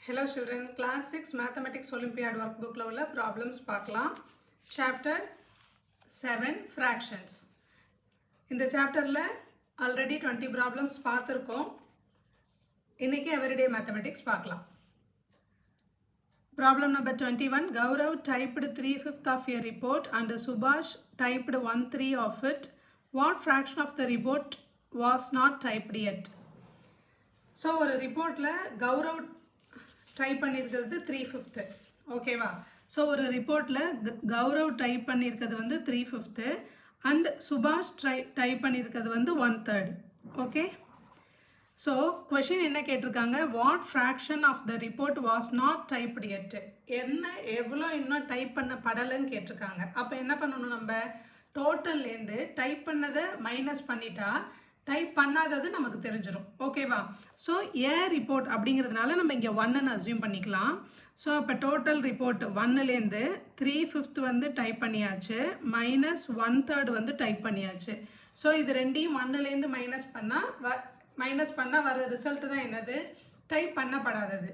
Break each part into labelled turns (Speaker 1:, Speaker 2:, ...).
Speaker 1: Hello children, class 6 mathematics olympiad workbook la ulla problems paakalam. Chapter 7 fractions. In the chapter la already 20 problems paathirkom. Inniki everyday mathematics paakalam. Problem number 21. Gaurav typed 3/5 of a report and Subhash typed 1/3 of it. What fraction of the report was not typed yet? So ஒரு ரிப்போர்ட்ல Gaurav type பண்ணியிருக்கிறது 3/5 ஓகேவா. So ஒரு ரிப்போர்ட்டில் Gaurav type பண்ணியிருக்கிறது வந்து 3/5 and சுபாஷ் type பண்ணியிருக்கிறது வந்து 1/3. ஓகே. ஸோ கொஷின் என்ன கேட்டிருக்காங்க, what fraction of the report was not typed yet, என்ன எவ்வளோ இன்னும் டைப் பண்ண படலைன்னு கேட்டிருக்காங்க. அப்போ என்ன பண்ணணும், நம்ம டோட்டல்லேருந்து டைப் பண்ணதை மைனஸ் பண்ணிட்டா டைப் பண்ணாதது நமக்கு தெரிஞ்சிடும். ஓகேவா. ஸோ ஏ ரிப்போர்ட் அப்படிங்கிறதுனால நம்ம இங்கே 1ன்னு அஸ்யூம் பண்ணிக்கலாம். ஸோ இப்போ டோட்டல் ரிப்போர்ட் 1லேருந்து 3/5 வந்து டைப் பண்ணியாச்சு, மைனஸ் 1/3 வந்து டைப் பண்ணியாச்சு. ஸோ இது ரெண்டையும் 1லேருந்து மைனஸ் பண்ணால் வர ரிசல்ட் தான் என்னது, டைப் பண்ணப்படாதது.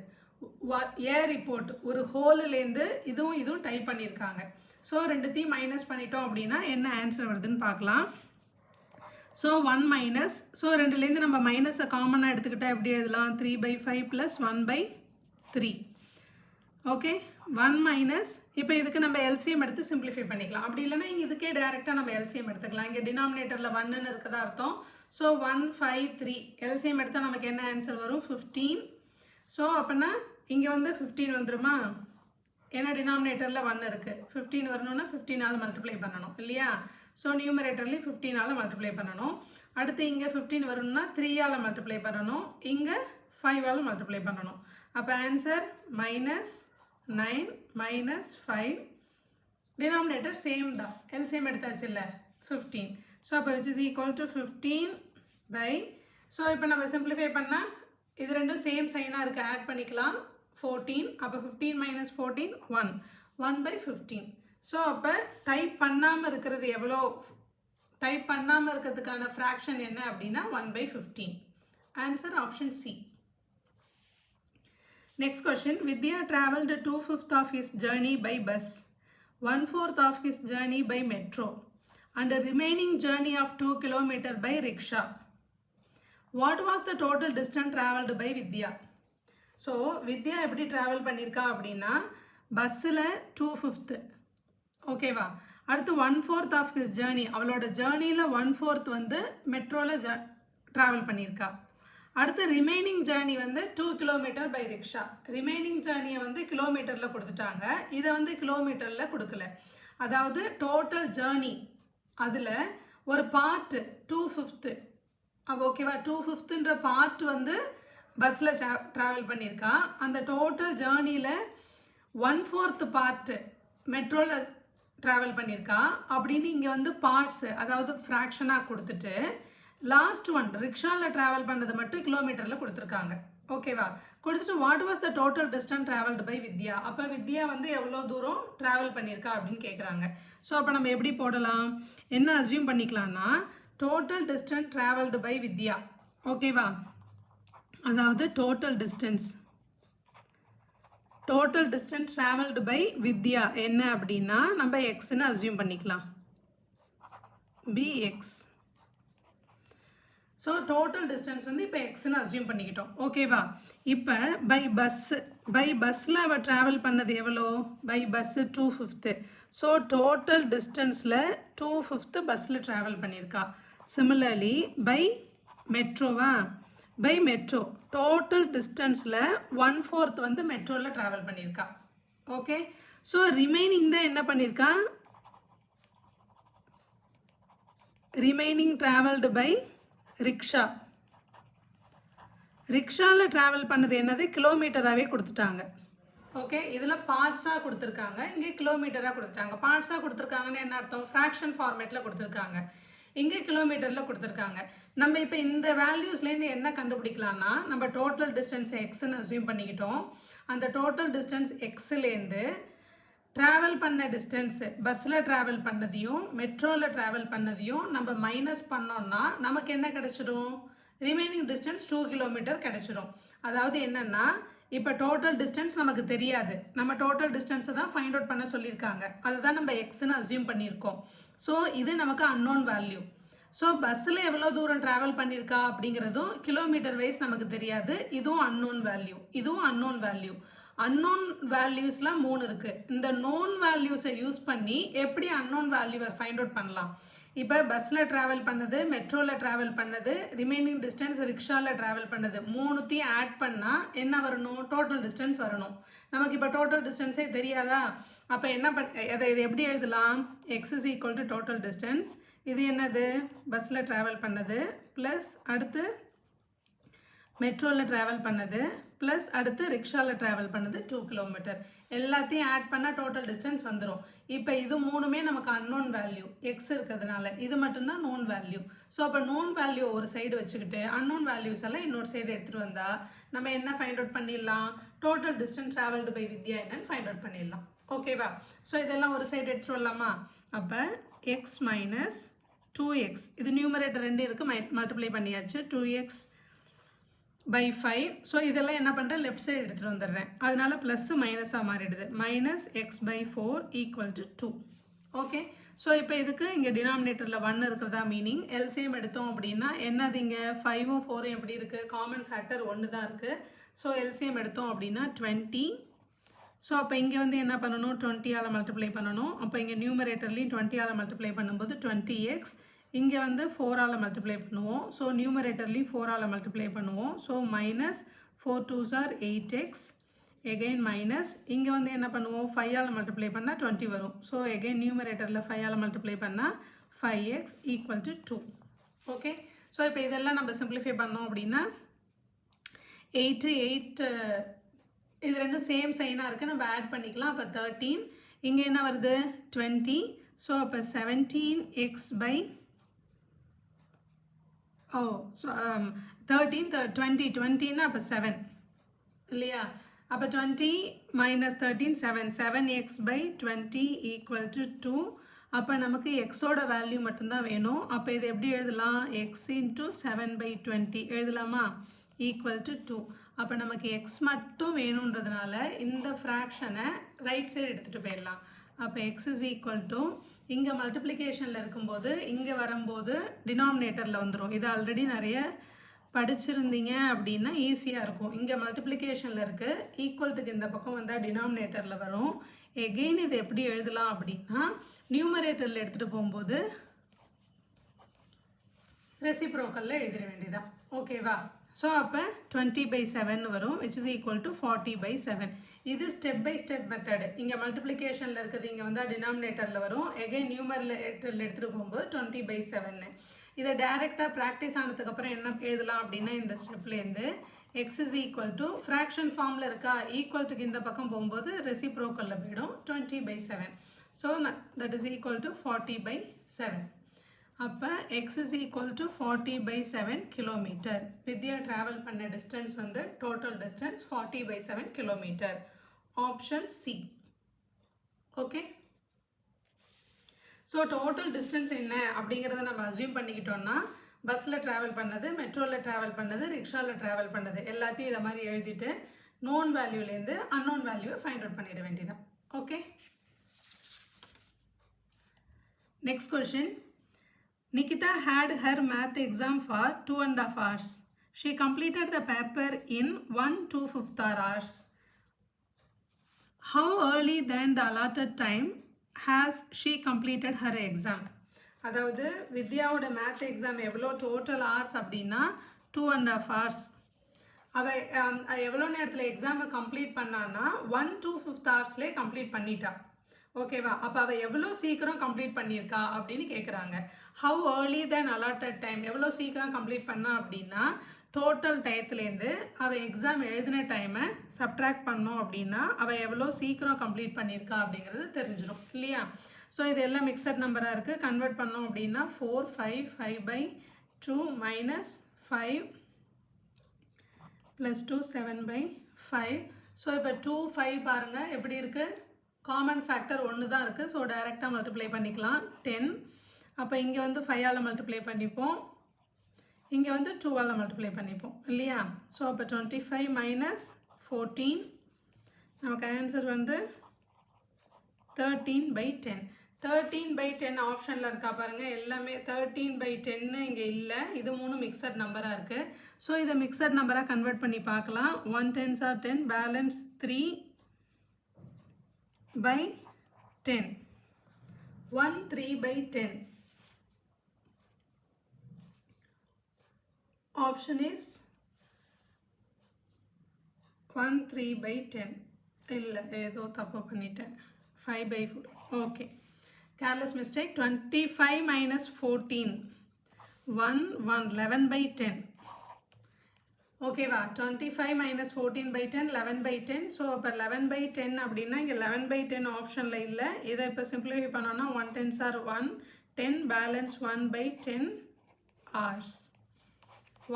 Speaker 1: ஏ ரிப்போர்ட் ஒரு ஹோல்லேருந்து இதுவும் டைப் பண்ணியிருக்காங்க. ஸோ ரெண்டுத்தையும் மைனஸ் பண்ணிட்டோம் அப்படின்னா என்ன ஆன்சர் வருதுன்னு பார்க்கலாம். ஸோ 1 மைனஸ், ஸோ ரெண்டுலேருந்து நம்ம மைனஸை காமனாக எடுத்துக்கிட்டால் எப்படி எழுதலாம், 3/5 ப்ளஸ் 1/3. ஓகே. 1 மைனஸ், இப்போ இதுக்கு நம்ம எல்சிஎம் எடுத்து சிம்பிளிஃபை பண்ணிக்கலாம். அப்படி இல்லைன்னா இங்கே இதுக்கே டேரெக்டாக நம்ம எல்சிஎம் எடுத்துக்கலாம். இங்கே டினாமினேட்டரில் 1ன்னு இருக்கதா அர்த்தம். ஸோ 1 5 3 எல்சிஎம் எடுத்தால் நமக்கு என்ன ஆன்சர் வரும், 15. ஸோ அப்படின்னா இங்கே வந்து 15 வந்துருமா, ஏன்னா டினாமினேட்டரில் 1 இருக்குது. 15 வரணும்னா 15ஆல் மல்டிப்ளை பண்ணணும் இல்லையா. ஸோ நியூமரேட்டர்லேயும் 15ஆல் மல்டிப்ளை பண்ணணும். அடுத்து இங்கே 15 வரணும்னா 3ஆல் மல்டிப்ளை பண்ணணும், இங்கே 5ஆல் மல்டிப்ளை பண்ணணும். அப்போ ஆன்சர் -9 -5. டினாமினேட்டர் சேம் தான், எல்சிஎம் எடுத்தாச்சு இல்லை, 15. ஸோ அப்போ which is equal to 15 by, so இப்போ நம்ம சிம்பிளிஃபை பண்ணால் இது ரெண்டும் சேம் சைனாக இருக்குது, ஆட் பண்ணிக்கலாம் 14. அப்போ 15 - 14 1/15. ஸோ அப்போ டைப் பண்ணாமல் இருக்கிறது எவ்வளோ, டைப் பண்ணாமல் இருக்கிறதுக்கான ஃப்ராக்ஷன் என்ன அப்படின்னா 1/15. Answer option C. Next question. Vidya travelled 2/5 of his journey by bus, 1/4 of his journey by metro and the remaining journey of 2 km by rickshaw. What was the total distance traveled by Vidya? So Vidya எப்படி travel பண்ணியிருக்கா அப்படின்னா பஸ்ஸில் 2/5, ஓகேவா. அடுத்து 1/4 of his journey, அவளோட ஜேர்னியில் 1/4 வந்து மெட்ரோவில் ட்ராவல் பண்ணியிருக்கா. அடுத்து ரிமைனிங் ஜேர்னி வந்து 2 km பை ரிக்ஷா. ரிமைனிங் ஜேர்னியை வந்து கிலோமீட்டரில் கொடுத்துட்டாங்க, இதை வந்து கிலோமீட்டரில் கொடுக்கல. அதாவது டோட்டல் ஜேர்னி அதில் ஒரு பார்ட் 2/5, அப்போ ஓகேவா, 2/5ன்ற பார்ட் வந்து பஸ்ஸில் ட்ராவல் பண்ணியிருக்கா. அந்த டோட்டல் ஜேர்னியில் 1/4 பார்ட்டு மெட்ரோவில் ட்ராவல் பண்ணியிருக்கா அப்படின்னு இங்கே வந்து பார்ட்ஸு, அதாவது ஃப்ராக்ஷனாக கொடுத்துட்டு லாஸ்ட் ஒன் ரிக்ஷாவில் ட்ராவல் பண்ணது மட்டும் கிலோமீட்டரில் கொடுத்துருக்காங்க. ஓகேவா. கொடுத்துட்டு what was the total distance travelled by Vidya, அப்போ வித்யா வந்து எவ்வளோ தூரம் ட்ராவல் பண்ணியிருக்கா அப்படின்னு கேட்குறாங்க. ஸோ அப்போ நம்ம எப்படி போடலாம், என்ன அஸ்யூம் பண்ணிக்கலாம்னா total distance travelled by Vidya, ஓகேவா. அதாவது total distance travelled by Vidya என்ன அப்படின்னா நம்ம எக்ஸ்ன்னு அஸ்யூம் பண்ணிக்கலாம், bx. ஸோ டோட்டல் டிஸ்டன்ஸ் வந்து இப்போ எக்ஸ்ன்னு அஸ்யூம் பண்ணிக்கிட்டோம், ஓகேவா. இப்போ பை பஸ்ஸில் அவள் ட்ராவல் பண்ணது எவ்வளோ, பை பஸ்ஸு 2/5. ஸோ டோட்டல் டிஸ்டன்ஸில் 2/5 பஸ்ஸில் ட்ராவல் பண்ணியிருக்கா. சிமிலர்லி பை மெட்ரோவா, பை மெட்ரோ டோட்டல் டிஸ்டன்ஸில் 1/4 வந்து மெட்ரோவில் ட்ராவல் பண்ணியிருக்கா. ஓகே. ஸோ ரிமைனிங் தான் என்ன பண்ணியிருக்கா, ரிமைனிங் ட்ராவல்டு பை ரிக்ஷா. ரிக்ஷாவில் ட்ராவல் பண்ணது என்னது, கிலோமீட்டராகவே கொடுத்துட்டாங்க. ஓகே. இதில் பார்ட்ஸாக கொடுத்துருக்காங்க, இங்கே கிலோமீட்டராக கொடுத்துட்டாங்க. பார்ட்ஸாக கொடுத்துருக்காங்கன்னு என்ன அர்த்தம், ஃப்ராக்ஷன் ஃபார்மேட்டில் கொடுத்துருக்காங்க, இங்கே கிலோமீட்டரில் கொடுத்துருக்காங்க. நம்ம இப்போ இந்த வேல்யூஸ்லேருந்து என்ன கண்டுபிடிக்கலாம்னா நம்ம டோட்டல் டிஸ்டன்ஸ் எக்ஸ்ன்னு அஸ்யூம் பண்ணிக்கிட்டோம். அந்த டோட்டல் டிஸ்டன்ஸ் எக்ஸ்லேருந்து ட்ராவல் பண்ண டிஸ்டன்ஸு, பஸ்ஸில் ட்ராவல் பண்ணதையும் மெட்ரோவில் ட்ராவல் பண்ணதையும் நம்ம மைனஸ் பண்ணோம்னா நமக்கு என்ன கிடச்சிடும், ரிமைனிங் டிஸ்டன்ஸ் 2 கிலோமீட்டர் கிடைச்சிரும். அதாவது என்னன்னா இப்போ டோட்டல் டிஸ்டன்ஸ் நமக்கு தெரியாது, நம்ம டோட்டல் டிஸ்டன்ஸை தான் ஃபைண்ட் அவுட் பண்ண சொல்லியிருக்காங்க, அதுதான் நம்ம எக்ஸ்ன்னு அஸ்யூம் பண்ணியிருக்கோம். ஸோ இது நமக்கு அன்னோன் வேல்யூ. ஸோ பஸ்ஸில் எவ்வளோ தூரம் ட்ராவல் பண்ணியிருக்கா அப்படிங்கிறதும் கிலோமீட்டர் வைஸ் நமக்கு தெரியாது, இதுவும் அன்னோன் வேல்யூ, இதுவும் அன்னோன் வேல்யூ. அன்னோன் வேல்யூஸில் 3 இருக்குது. இந்த நோன் வேல்யூஸை யூஸ் பண்ணி எப்படி அன்னோன் வேல்யூவை ஃபைண்ட் அவுட் பண்ணலாம்? இப்போ பஸ்ஸில் ட்ராவல் பண்ணது, மெட்ரோவில் ட்ராவல் பண்ணது, ரிமைனிங் டிஸ்டன்ஸ் ரிக்ஷாவில் ட்ராவல் பண்ணது, 3த்தையும் ஆட் பண்ணால் என்ன வரணும்? டோட்டல் டிஸ்டன்ஸ் வரணும். நமக்கு இப்போ டோட்டல் டிஸ்டன்ஸே தெரியாதா? அப்போ என்ன இது எப்படி எழுதலாம்? X is equal to total distance. இது என்னது? பஸ்ஸில் ட்ராவல் பண்ணது ப்ளஸ் அடுத்து மெட்ரோவில் ட்ராவல் பண்ணது ப்ளஸ் அடுத்து ரிக்ஷாவில் ட்ராவல் பண்ணது 2 கிலோமீட்டர். எல்லாத்தையும் ஆட் பண்ணால் டோட்டல் டிஸ்டன்ஸ் வந்துடும். இப்போ இது 3மே நமக்கு அன்னோன் வேல்யூ, எக்ஸ் இருக்கிறதுனால. இது மட்டும்தான் நோன் வேல்யூ. ஸோ அப்போ நோன் வேல்யூ ஒரு சைடு வச்சுக்கிட்டு அன்னோன் வேல்யூஸ் எல்லாம் இன்னொரு சைடு எடுத்துகிட்டு வந்தால் நம்ம என்ன ஃபைண்ட் அவுட் பண்ணிடலாம்? டோட்டல் டிஸ்டன்ஸ் ட்ராவல்டு பை வித்யா என்னன்னு ஃபைண்ட் அவுட் பண்ணிடலாம். ஓகேவா? ஸோ இதெல்லாம் ஒரு சைடு எடுத்துகிட்டு வரலாமா? அப்போ எக்ஸ் மைனஸ் 2x, இது நியூமரேட்டர் 2 இருக்குது, மல்டிப்ளை பண்ணியாச்சு, 2x by 5. ஸோ இதெல்லாம் என்ன பண்ணுறேன்? லெஃப்ட் சைடு எடுத்துகிட்டு வந்துடுறேன், அதனால ப்ளஸ்ஸு மைனஸாக மாறிடுது. Minus x by 4 equal to 2. Okay, so இப்போ இதுக்கு இங்கே டினாமினேட்டரில் 1 இருக்கிறதா மீனிங். எல்சிஎம் எடுத்தோம் அப்படின்னா என்னது? இங்கே 5ம் 4ம் எப்படி இருக்குது? காமன் ஃபேக்டர் 1 தான் இருக்குது. ஸோ எல்சிஎம் எடுத்தோம் அப்படின்னா 20. ஸோ அப்போ இங்கே வந்து என்ன பண்ணணும்? 20ஆல் மல்டிப்ளை பண்ணணும். அப்போ இங்கே நியூமரேட்டர்லேயும் 20ஆல் மல்டிப்ளை பண்ணும்போது 20x, இங்கே வந்து 4ஆல் மல்டிப்ளை பண்ணுவோம். ஸோ நியூமரேட்டர்லேயும் 4ஆல் மல்டிப்ளை பண்ணுவோம். So minus 4 2s are 8x, again minus இங்கே வந்து என்ன பண்ணுவோம்? 5ஆல் மல்டிப்ளை பண்ணால் 20 வரும். ஸோ எகெயின் நியூமரேட்டரில் 5ஆல் மல்டிப்ளை பண்ணால் 5x equal to 2. Okay, so இப்போ இதெல்லாம் நம்ம சிம்பிளிஃபை பண்ணோம் அப்படின்னா 8 இது ரெண்டும் சேம் சைனாக இருக்குது, நம்ம ஆட் பண்ணிக்கலாம். அப்போ 13, இங்கே என்ன வருது? 20. ஸோ அப்போ 17x by 13 20ன்னா அப்போ 7 இல்லையா? அப்போ 20 minus 13 7x by 20 equal to 2. அப்போ நமக்கு எக்ஸோட வேல்யூ மட்டும்தான் வேணும். அப்போ இது எப்படி எழுதலாம்? x into 7 by 20 எழுதலாமா? Equal to 2. அப்போ நமக்கு எக்ஸ் மட்டும் வேணுன்றதுனால இந்த ஃப்ராக்ஷனை ரைட் சைடு எடுத்துகிட்டு போயிடலாம். அப்போ எக்ஸ் இஸ் ஈக்குவல் டு, இங்கே மல்டிப்ளிகேஷனில் இருக்கும்போது இங்கே வரும்போது டினாமினேட்டரில் வந்துடும். இது ஆல்ரெடி நிறைய படிச்சிருந்தீங்க அப்படின்னா ஈஸியாக இருக்கும். இங்கே மல்டிப்ளிகேஷனில் இருக்குது, ஈக்குவல்ட்டுக்கு இந்த பக்கம் வந்தால் டினாமினேட்டரில் வரும். எகெயின் இது எப்படி எழுதலாம் அப்படின்னா நியூமரேட்டரில் எடுத்துகிட்டு போகும்போது ரெசிப்ரோக்கலில் எழுதிட வேண்டியதான். ஓகேவா? ஸோ அப்போ 20 by 7 வரும், which is equal to 40 by 7. இது ஸ்டெப் பை ஸ்டெப் மெத்தடு. இங்கே மல்டிப்ளிகேஷனில் இருக்குது, இங்கே வந்தால் டினாமினேட்டரில் வரும். எகைன் நியூமரேட்டரில் எடுத்துகிட்டு போகும்போது 20 by 7. இதை டைரெக்டாக ப்ராக்டிஸ் ஆனதுக்கப்புறம் என்ன எழுதலாம் அப்படின்னா இந்த ஸ்டெப்லேருந்து x is equal to fraction ஃபார்மில் இருக்கா, ஈக்குவல்ட்டுக்கு இந்த பக்கம் போகும்போது ரெசிப்ரோக்கலில் போயிடும் 20 by 7. So that is equal to 40 by 7. அப்போ X is equal to 40 by 7 kilometre. Vidya travel பண்ண டிஸ்டன்ஸ் வந்து total distance 40 by 7 kilometre. Option C. Okay, so total distance என்ன அப்படிங்கிறத நம்ம அஸ்யூம் பண்ணிக்கிட்டோம்னா பஸ்ஸில் ட்ராவல் பண்ணது, மெட்ரோவில் ட்ராவல் பண்ணது, ரிக்ஷாவில் ட்ராவல் பண்ணது எல்லாத்தையும் இதை மாதிரி எழுதிட்டு நோன் வேல்யூலேருந்து அன்னோன் வேல்யூவை ஃபைண்ட் அவுட் பண்ணிட வேண்டியதான். Okay, next question. Nikita had her math exam for 2.5 hours. She completed the paper in 1/2 hours. How early than the allotted time has she completed her exam? அதாவது வித்யாவோட math exam எவ்வளோ total hours அப்படின்னா 2.5 hours. அவள் எவ்வளோ நேரத்தில் எக்ஸாமை complete பண்ணான்னா 1/2 ஹவர்ஸ்லேயே complete பண்ணிட்டா. ஓகேவா? அப்போ அவள் எவ்வளோ சீக்கிரம் கம்ப்ளீட் பண்ணியிருக்கா அப்படின்னு கேட்குறாங்க. How early then allotted time, எவ்வளோ சீக்கிரம் கம்ப்ளீட் பண்ணா அப்படின்னா டோட்டல் டயத்துலேருந்து அவள் எக்ஸாம் எழுதின டைமை சப்ட்ராக்ட் பண்ணோம் அப்படின்னா அவள் எவ்வளோ சீக்கிரம் கம்ப்ளீட் பண்ணியிருக்கா அப்படிங்கிறது தெரிஞ்சிடும் இல்லையா? ஸோ இது எல்லாம் மிக்சட் நம்பராக இருக்குது. கன்வெர்ட் பண்ணோம் அப்படின்னா 4 5 5 by 2 minus 5 plus 2 7 by 5. So இப்போ 2 5 பாருங்கள் எப்படி இருக்குது? காமன் ஃபேக்டர் 1 தான் இருக்குது. ஸோ டைரெக்டாக மல்டிப்ளை பண்ணிக்கலாம் 10. அப்போ இங்கே வந்து 5ஆல் மல்டிப்ளை பண்ணிப்போம். இங்கே வந்து 2ஆல் மல்டிப்ளை பண்ணிப்போம் இல்லையா? ஸோ அப்போ 25 மைனஸ் 14 நமக்கு ஆன்சர் வந்து 13/10. 13/10 ஆப்ஷனில் இருக்கா பாருங்கள், எல்லாமே 13/10 இங்கே இல்லை, இது 3 மிக்சட் நம்பராக இருக்குது. ஸோ இதை மிக்சட் நம்பராக கன்வெர்ட் பண்ணி பார்க்கலாம். 1 10s are 10, balance 3/10. 1 3/10. Option is 1 3/10. இல்லை, ஏதோ தப்பு பண்ணிட்டேன். 5/4. Okay, careless mistake. 25 minus 14. 1 11/10. ஓகேவா? 25 minus 14/10 11/10. ஸோ அப்போ 11/10 அப்படின்னா இங்கே 11/10 ஆப்ஷனில் இல்லை. இதை இப்போ சிம்பிளிஃபை பண்ணோன்னா 1 10s are 1, 10 பேலன்ஸ் 1/10 hours.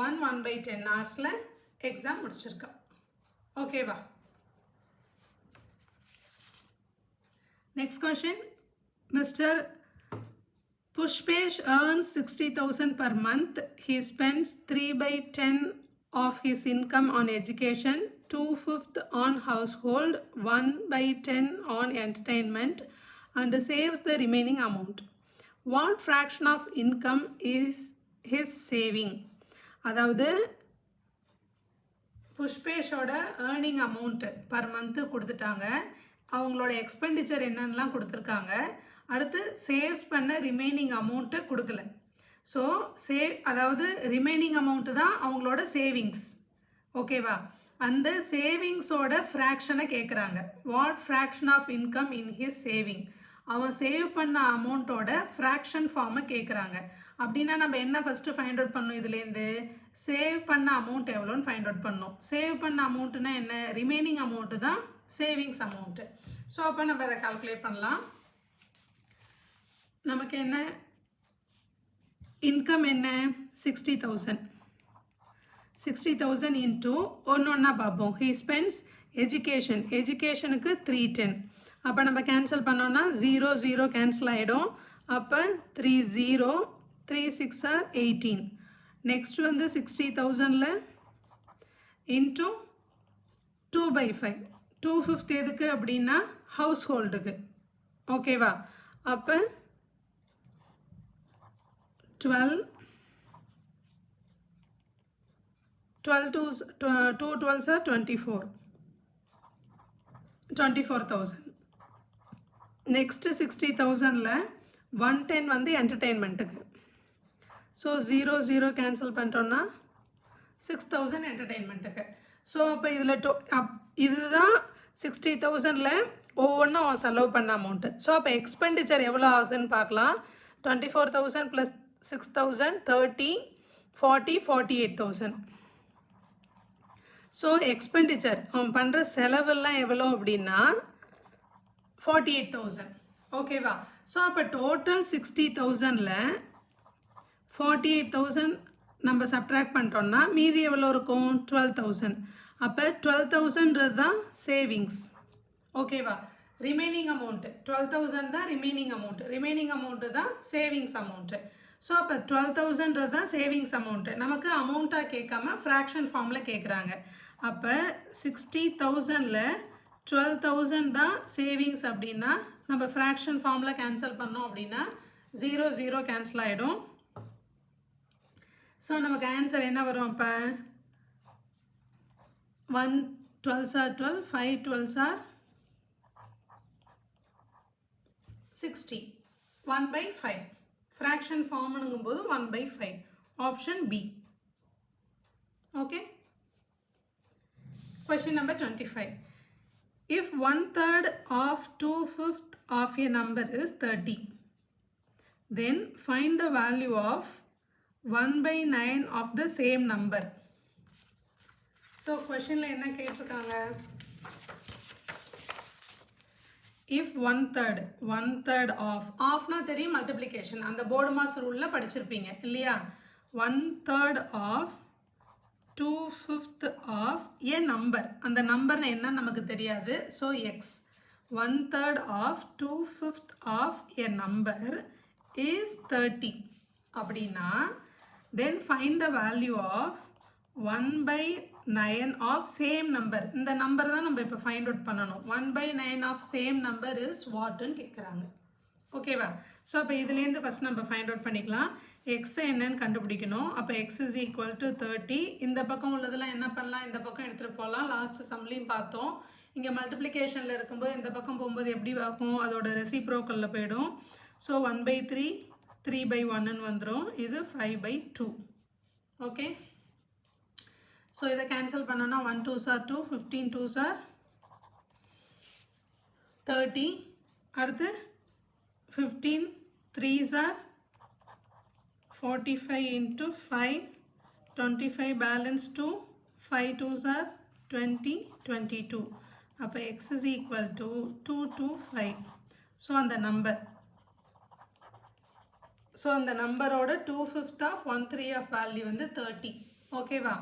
Speaker 1: 1/10 ஹவர்ஸில் எக்ஸாம் முடிச்சிருக்கா. ஓகேவா? Next question. Mister Pushpesh earns 60,000 per month. He spends 3/10 of his income on education, 2/5 on household, 1/10 on entertainment, and saves the remaining amount. What fraction of income is his saving? அதாவது புஷ்பேஷோட earning amount per month கொடுத்துட்டாங்க, அவங்களோட expenditure என்னென்னலாம் கொடுத்துருக்காங்க, அடுத்து saves பண்ண remaining amount கொடுக்கல. ஸோ அதாவது ரிமைனிங் அமௌண்ட்டு தான் அவங்களோட சேவிங்ஸ். ஓகேவா? அந்த சேவிங்ஸோட ஃப்ராக்ஷனை கேட்குறாங்க. What fraction of income in his saving? அவன் சேவ் பண்ண அமௌண்ட்டோட ஃப்ராக்ஷன் ஃபார்மை கேட்குறாங்க. அப்படின்னா நம்ம என்ன ஃபஸ்ட்டு ஃபைண்ட் அவுட் பண்ணணும்? இதுலேருந்து சேவ் பண்ண அமௌண்ட் எவ்வளோன்னு ஃபைண்ட் அவுட் பண்ணணும். சேவ் பண்ண அமௌண்ட்டுனா என்ன? ரிமைனிங் அமௌண்ட்டு தான் சேவிங்ஸ் அமௌண்ட்டு. ஸோ அப்போ நம்ம அதை கால்குலேட் பண்ணலாம். நமக்கு என்ன இன்கம்? என்ன? 60,000. 60,000 இன்ட்டு ஒன்று ஒன்றா பார்ப்போம். ஹீ ஸ்பெண்ட்ஸ் எஜுகேஷனுக்கு 310. அப்போ நம்ம கேன்சல் பண்ணோன்னா 0 0 கேன்சல் ஆகிடும். அப்போ 3 0 3 6 are 18. நெக்ஸ்ட் வந்து 60,000ல் இன்ட்டு 2/5. 2/5 எதுக்கு அப்படின்னா ஹவுஸ் ஹோல்டுக்கு. ஓகேவா? அப்போ 12 2 12s are 24,000. நெக்ஸ்ட்டு 60,000ல் 110 வந்து என்டர்டெயின்மெண்ட்டுக்கு. ஸோ 0 0 கேன்சல் பண்ணிட்டோன்னா 6,000 என்டர்டெயின்மெண்ட்டுக்கு. ஸோ அப்போ இதில் இதுதான் 60,000ல் ஒவ்வொன்றும் அவன் செலவு பண்ண அமௌண்ட்டு. ஸோ அப்போ எக்ஸ்பெண்டிச்சர் எவ்வளோ ஆகுதுன்னு பார்க்கலாம். 24,000 + 6,000 30 40 48,000. ஸோ எக்ஸ்பெண்டிச்சர் அவன் பண்ணுற செலவெல்லாம் எவ்வளோ அப்படின்னா 48,000. ஓகேவா? ஸோ அப்போ டோட்டல் 60,000ல் 48,000 நம்ம சப்ட்ராக்ட் பண்ணுறோன்னா மீதி எவ்வளோ இருக்கும்? 12,000. அப்போ 12,000ன்றது தான் சேவிங்ஸ். ஓகேவா? ரிமைனிங் அமௌண்ட்டு 12,000 தான் ரிமைனிங் அமௌண்ட்டு தான் சேவிங்ஸ் அமௌண்ட்டு. ஸோ அப்போ 12,000ன்றது தான் சேவிங்ஸ் அமௌண்ட்டு. நமக்கு அமௌண்ட்டாக கேட்காம ஃப்ராக்ஷன் ஃபார்மில் கேட்குறாங்க. அப்போ 60,000ல் 12,000 தான் சேவிங்ஸ் அப்படின்னா நம்ம ஃப்ராக்ஷன் ஃபார்மில் கேன்சல் பண்ணோம் அப்படின்னா 0 0 கேன்சல் ஆகிடும். ஸோ நமக்கு ஆன்சர் என்ன வரும்? அப்போ 1 12s are 12, 5 12s are 60. 1/5 fraction ஃபார்ம்னுங்கும்போது 1/5. Option B. Okay. Question number 25. If 1/3 of 2/5 of a number is 30, then find the value of 1/9 of the same number. So question la enna ketirukanga? If 1/3 of na theriyum multiplication and the board mass rule la padichirpeenga illaya. 1/3 of 2/5 of a number. அந்த number என்ன நமக்கு தெரியாது. So X 1/3 of 2/5 of a number is 30 அப்படின்னா then find the value of 1/9 of same number. இந்த number தான் நம்ம இப்போ find out பண்ணணும். 1/9 of same number is what-ன்னு கேட்குறாங்க. ஓகேவா? ஸோ அப்போ இதுலேருந்து ஃபஸ்ட் நம்ம ஃபைண்ட் அவுட் பண்ணிக்கலாம். எக்ஸ் என்னன்னு கண்டுபிடிக்கணும். அப்போ எக்ஸ் இஸ் ஈக்குவல் டு 30. இந்த பக்கம் உள்ளதெல்லாம் என்ன பண்ணலாம், இந்த பக்கம் எடுத்துகிட்டு போகலாம். லாஸ்ட் சம்லையும் பார்த்தோம். இங்கே மல்டிப்ளிகேஷனில் இருக்கும்போது இந்த பக்கம் போகும்போது எப்படி ஆகும், அதோட ரெசிப்ரோக்கலில் போயிடும். ஸோ 1/3 3/1ன்னு வந்துடும். இது 5/2. ஓகே, ஸோ இதை கேன்சல் பண்ணோன்னா 1 2s are 2, 15 2s are 30. அடுத்து 15 3s are 45 into 5, 25 balance 2, 5 2s are 20, 22. அப்போ x is equal to 2 to 5. So அந்த நம்பர், ஸோ அந்த நம்பரோட 2/5 of 1/3 of வேல்யூ வந்து 30. ஓகேவா?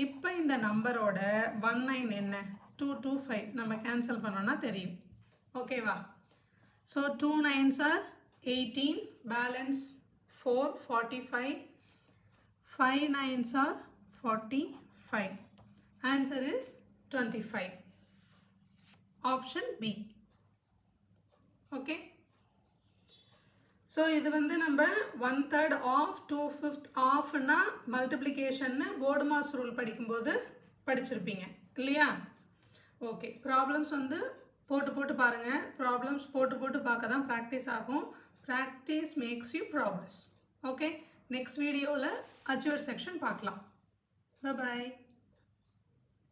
Speaker 1: இப்போ இந்த நம்பரோட 19 என்ன, 2 to 5 நம்ம கேன்சல் பண்ணோன்னா தெரியும். ஓகேவா? So 2 9s are 18, balance 4 45, 5 9s are 45. Answer is 25. Option B. Okay, so இது வந்து நம்ம 1/3 ஆஃப் 2/5 ஆஃப்னா மல்டிப்ளிகேஷன்னு போர்டு மாஸ் ரூல் படிக்கும்போது படிச்சிருப்பீங்க இல்லையா? ஓகே, ப்ராப்ளம்ஸ் வந்து போட்டு பாருங்கள். ப்ராப்ளம்ஸ் போட்டு பார்க்க தான் ப்ராக்டிஸ் ஆகும். Practice makes you progress. Okay, next வீடியோவில் அச்சீவர் செக்ஷன் பார்க்கலாம். பாய்.